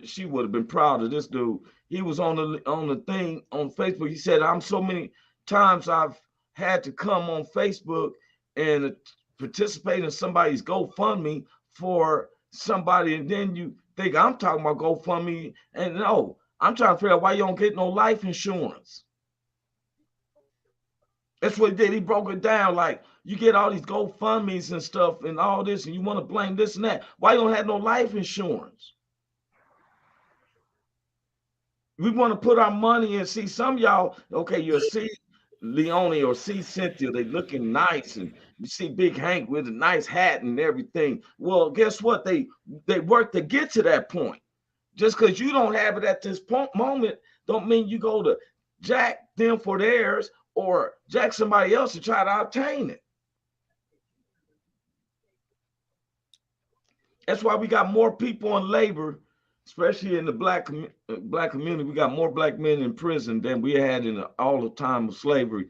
she would have been proud of this dude. He was on the thing on Facebook. He said, I'm so many times I've had to come on Facebook and participate in somebody's GoFundMe for somebody, and then you think I'm talking about GoFundMe, and no, I'm trying to figure out why you don't get no life insurance. That's what he did. He broke it down like you get all these GoFundMes and stuff and all this, and you want to blame this and that. Why you don't have no life insurance? We want to put our money in. See, some of y'all, okay, you'll see Leonie or see Cynthia, they looking nice, and you see Big Hank with a nice hat and everything. Well, guess what? They work to get to that point. Just because you don't have it at this moment don't mean you go to jack them for theirs or jack somebody else to try to obtain it. That's why we got more people in labor, especially in the black community. We got more black men in prison than we had in all the time of slavery.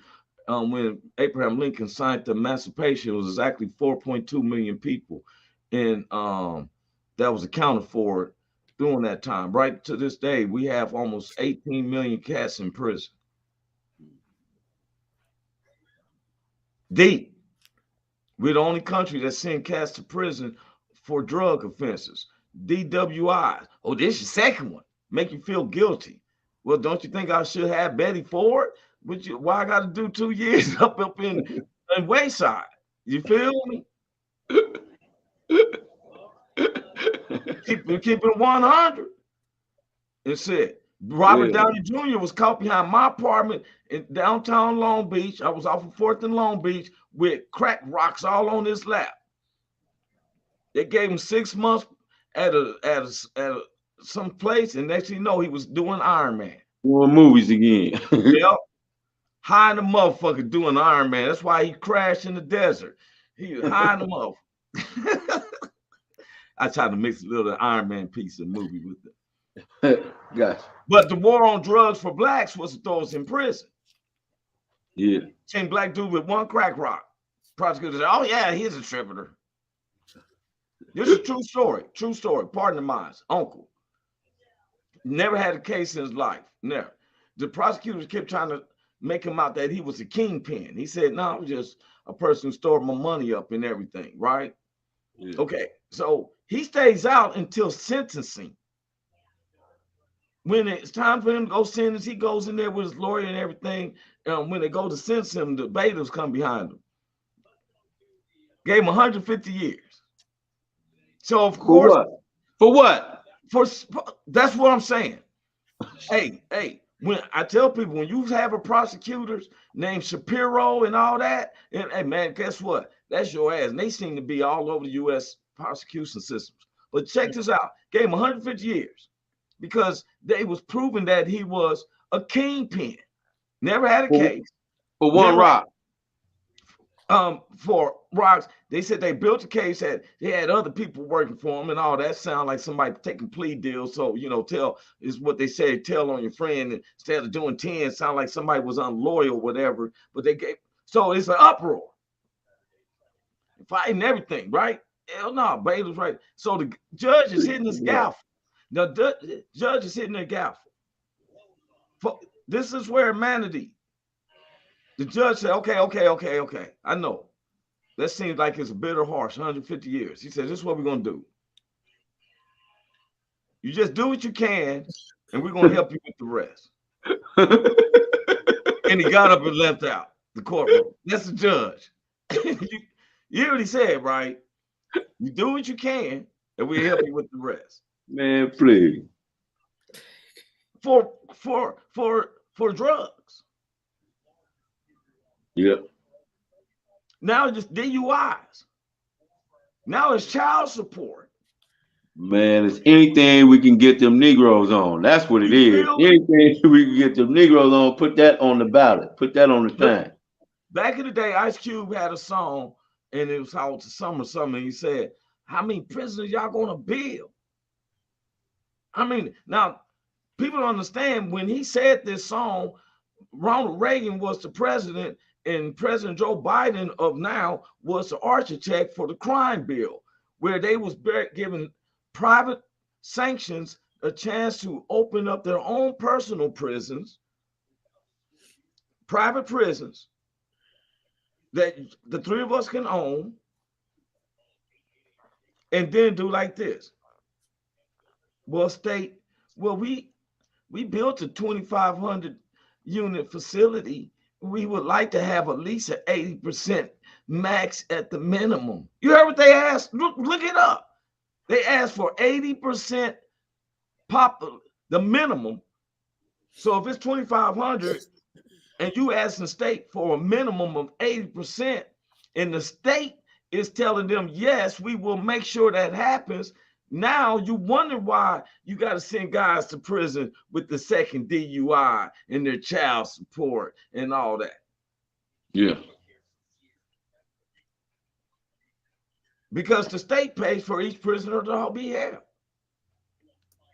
When Abraham Lincoln signed the Emancipation, it was exactly 4.2 million people, and that was accounted for during that time. Right to this day, we have almost 18 million cats in prison. We're the only country that send cats to prison for drug offenses, DWIs. Oh, this is the second one. Make you feel guilty. Well, don't you think I should have Betty Ford? Why I got to do 2 years up in Wayside? You feel me? Keep it 100. It said Robert Downey Jr. was caught behind my apartment in downtown Long Beach. I was off of 4th and Long Beach with crack rocks all on his lap. They gave him 6 months at some place, and next thing you know, he was doing Iron Man. Doing movies again. Yep. High in the motherfucker doing Iron Man. That's why he crashed in the desert. He was high in the motherfucker. I tried to mix a little Iron Man piece of movie with it. Gotcha. But the war on drugs for blacks was to throw us in prison. Yeah. 10 black dude with 1 crack rock. Prosecutors said, oh yeah, he's a distributor. This is a true story. True story. Partner of mine, uncle. Never had a case in his life. Never. The prosecutors kept trying to make him out that he was a kingpin. He said, no, I'm just a person who stored my money up and everything, right? Yeah. Okay. So he stays out until sentencing. When it's time for him to go sentence, he goes in there with his lawyer and everything. When they go to sentence him, the bailiffs come behind him. Gave him 150 years. So of course, for what? For that's what I'm saying. Hey, when I tell people, when you have a prosecutors named Shapiro and all that, and hey man, guess what? That's your ass. And they seem to be all over the U.S. prosecution systems. But check this out: gave him 150 years because they was proving that he was a kingpin. Never had a case for one rock. For rocks, they said they built a case that they had other people working for them and all that. Sound like somebody taking plea deals. So, tell is what they say, tell on your friend instead of doing 10. Sound like somebody was unloyal, whatever. But so it's an uproar. Fighting everything, right? Hell no, bailiff's right. So the judge is hitting his gavel. The judge is hitting the gavel. This is where humanity. The judge said, okay. I know. That seems like it's a bit harsh, 150 years. He said, this is what we're going to do. You just do what you can, and we're going to help you with the rest. And he got up and left out the courtroom. That's the judge. You hear what he said, right? You do what you can, and we'll help you with the rest. Man, please. For drugs. Yep. Now it's DUIs. Now it's child support. Man, it's anything we can get them Negroes on. That's what it is. Anything we can get them Negroes on, put that on the ballot. Put that on the thing. Back in the day, Ice Cube had a song, and it was called Summer Summer. He said, how many prisoners y'all gonna build? I mean, now, people don't understand, when he said this song, Ronald Reagan was the president, and President Joe Biden of now was the architect for the crime bill, where they was giving private sanctions a chance to open up their own personal prisons, private prisons that the three of us can own, and then do like this. Well, we built a 2,500 unit facility. We would like to have at least an 80% max at the minimum. You heard what they asked? Look it up. They asked for 80% the minimum. So if it's 2,500 and you ask the state for a minimum of 80%, and the state is telling them, yes, we will make sure that happens, Now you wonder why you got to send guys to prison with the second DUI and their child support and all that. Yeah. Because the state pays for each prisoner to be held.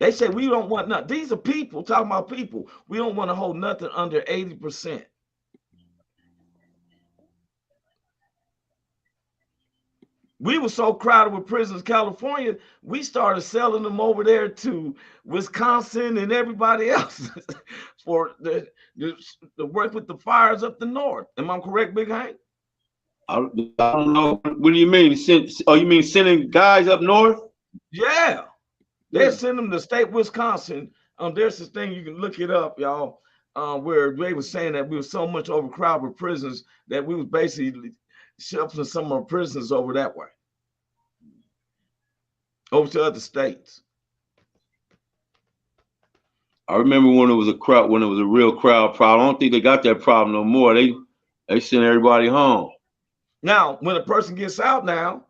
They say we don't want nothing. These are people, talking about people. We don't want to hold nothing under 80%. We were so crowded with prisons in California, we started selling them over there to Wisconsin and everybody else for the work with the fires up the north. Am I correct, Big Hank? I don't know. What do you mean? You mean sending guys up north? Yeah. They send them to state Wisconsin. There's this thing, you can look it up, y'all, where they were saying that we were so much overcrowded with prisons that we was basically shuffling some of our prisoners over that way, over to other states. I remember when it was a crowd, when it was a real crowd problem. I don't think they got that problem no more. They send everybody home. Now, when a person gets out now,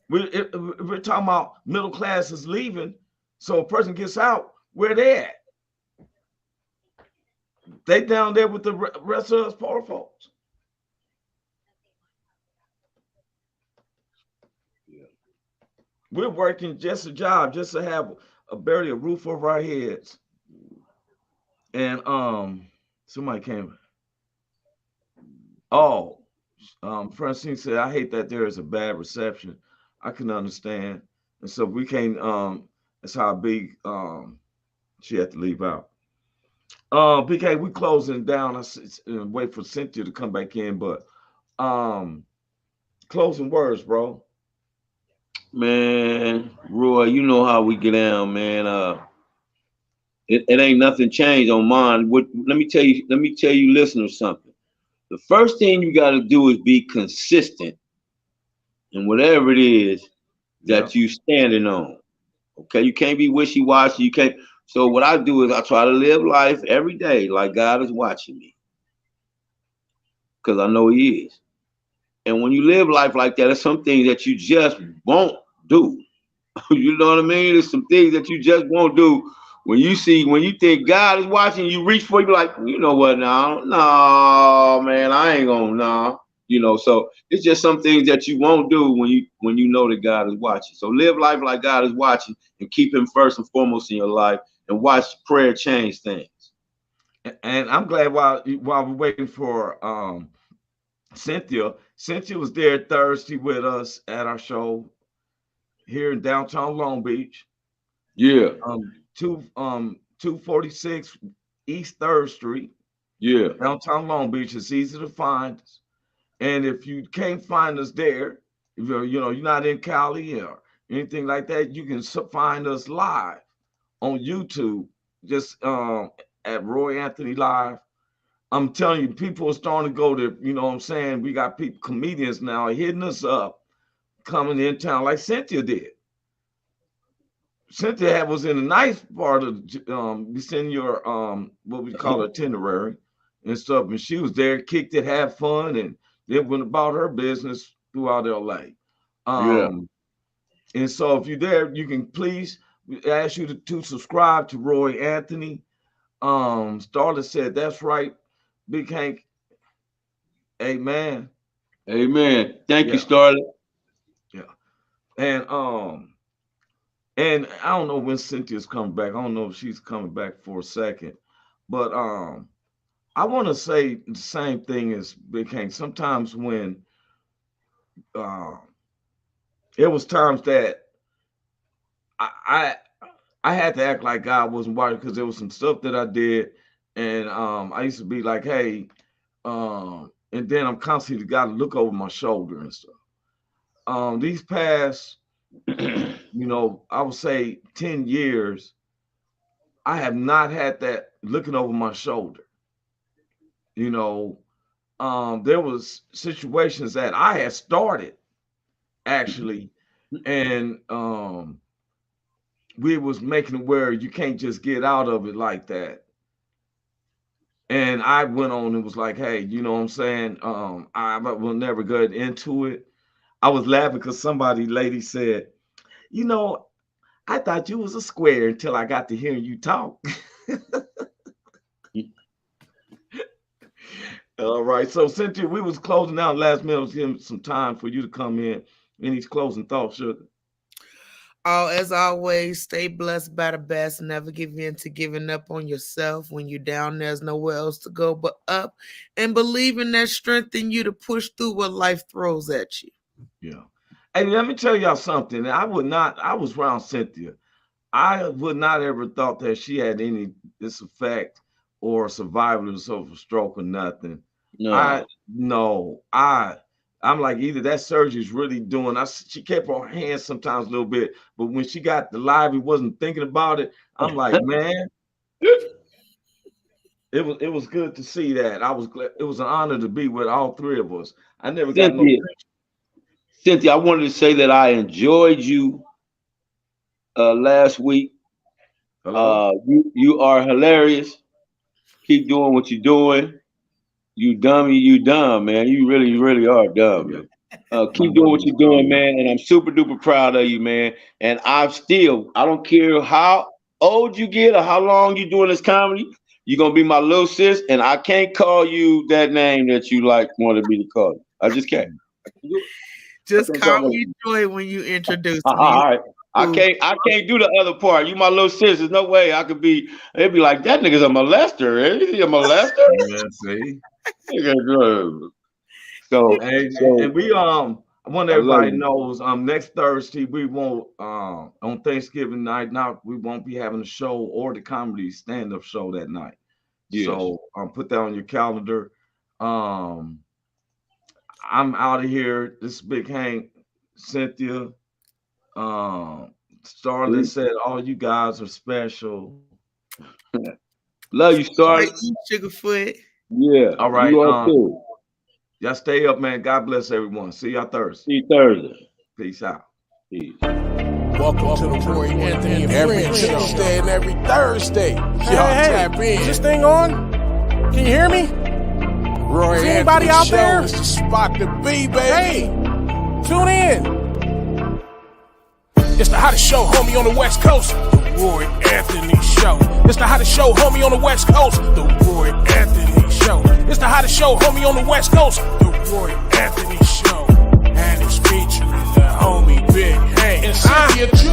we're talking about middle class is leaving. So a person gets out, where they at? They down there with the rest of us poor folks. Yeah. We're working just a job, just to have barely a roof over our heads. And somebody came. Oh, Francine said, I hate that there is a bad reception. I can understand. And so we can't, that's how big she had to leave out. BK, we closing down. I wait for Cynthia to come back in, but closing words, bro. Man, Roy, you know how we get down, man. It ain't nothing changed on mine. Let me tell you, listeners, something. The first thing you got to do is be consistent in whatever it is that you standing on. Okay, you can't be wishy-washy. You can't. So what I do is I try to live life every day like God is watching me, because I know He is. And when you live life like that, there's some things that you just won't do. You know what I mean? There's some things that you just won't do. When you think God is watching, you reach for it, you be like, you know what, no, man, I ain't gonna, no. You know, so it's just some things that you won't do when you know that God is watching. So live life like God is watching and keep Him first and foremost in your life, and watch prayer change things. And I'm glad while we're waiting for Cynthia was there Thursday with us at our show here in downtown Long Beach. Yeah. 246 East 3rd Street. Yeah. Downtown Long Beach. It's easy to find us. And if you can't find us there, if you're not in Cali or anything like that, you can find us live on YouTube, just at Roy Anthony Live. I'm telling you, people are starting to go to, you know what I'm saying? We got comedians now hitting us up, coming in town like Cynthia did. Cynthia was in a nice part of your what we call itinerary and stuff, and she was there, kicked it, had fun, and then went about her business throughout LA. And so if you're there, you can please ask you to subscribe to Roy Anthony. Starla said, that's right, Big Hank. Amen. Amen. Thank you, Starla. Yeah. And I don't know when Cynthia's coming back. I don't know if she's coming back for a second. But I want to say the same thing as Big Hank. Sometimes when it was times that I had to act like God wasn't watching, because there was some stuff that I did, and I used to be like, hey, and then I'm constantly got to look over my shoulder and stuff. These past, I would say 10 years, I have not had that looking over my shoulder. There was situations that I had started actually, and we was making it where you can't just get out of it like that. And I went on and was like, hey, you know what I'm saying? I will never get into it. I was laughing because lady said, You know, I thought you was a square until I got to hearing you talk. All right. So, Cynthia, we was closing out last minute. I was giving some time for you to come in. Any closing thoughts, sugar? Oh, as always, stay blessed by the best. Never give in to giving up on yourself. When you're down, there's nowhere else to go but up. And believe in that strength in you to push through what life throws at you. Yeah. Hey, let me tell y'all something. I was around Cynthia. I would not ever thought that she had any this effect or survival of a stroke or nothing. No. I'm like, either that surgery is really doing. She kept her hands sometimes a little bit, but when she got the live, he wasn't thinking about it. I'm like, man, it was good to see that. I was glad. It was an honor to be with all three of us. I never got no. Cynthia, I wanted to say that I enjoyed you last week. You are hilarious. Keep doing what you're doing. You dumb, man. You really, really are dumb, man. Keep doing what you're doing, man. And I'm super duper proud of you, man. And I don't care how old you get or how long you're doing this comedy, you're gonna be my little sis, and I can't call you that name that you wanted me to call you. I just can't. Just call me Joy when you introduce me. All right. I can't do the other part. You my little sis. There's no way I could be. They'd be like, that nigga's a molester. Is he a molester? Yeah, see. And we I want everybody knows next Thursday we won't on Thanksgiving night. Now we won't be having a show or the comedy stand-up show that night. Yes. So put that on your calendar. I'm out of here. This is Big Hank, Cynthia. Starlet said all you guys are special. Love you, Starlet. Sugarfoot. Yeah. All right. Y'all stay up, man. God bless everyone. See y'all Thursday. See you Thursday. Peace out. Peace. Welcome to the Roy Anthony and Every Friends Show. Tuesday and every Thursday. Y'all Hey, tap in. is this thing on? Can you hear me? Roy Is Anthony anybody out Show there? is the spot to be, baby. Hey, tune in. It's the hottest show, homie, on the West Coast. The Roy Anthony Show. It's the hottest show, homie, on the West Coast. The Roy Anthony Show. It's the hottest show, homie, on the West Coast. The Roy Anthony Show. And it's featuring the homie Big Hank. And Cynthia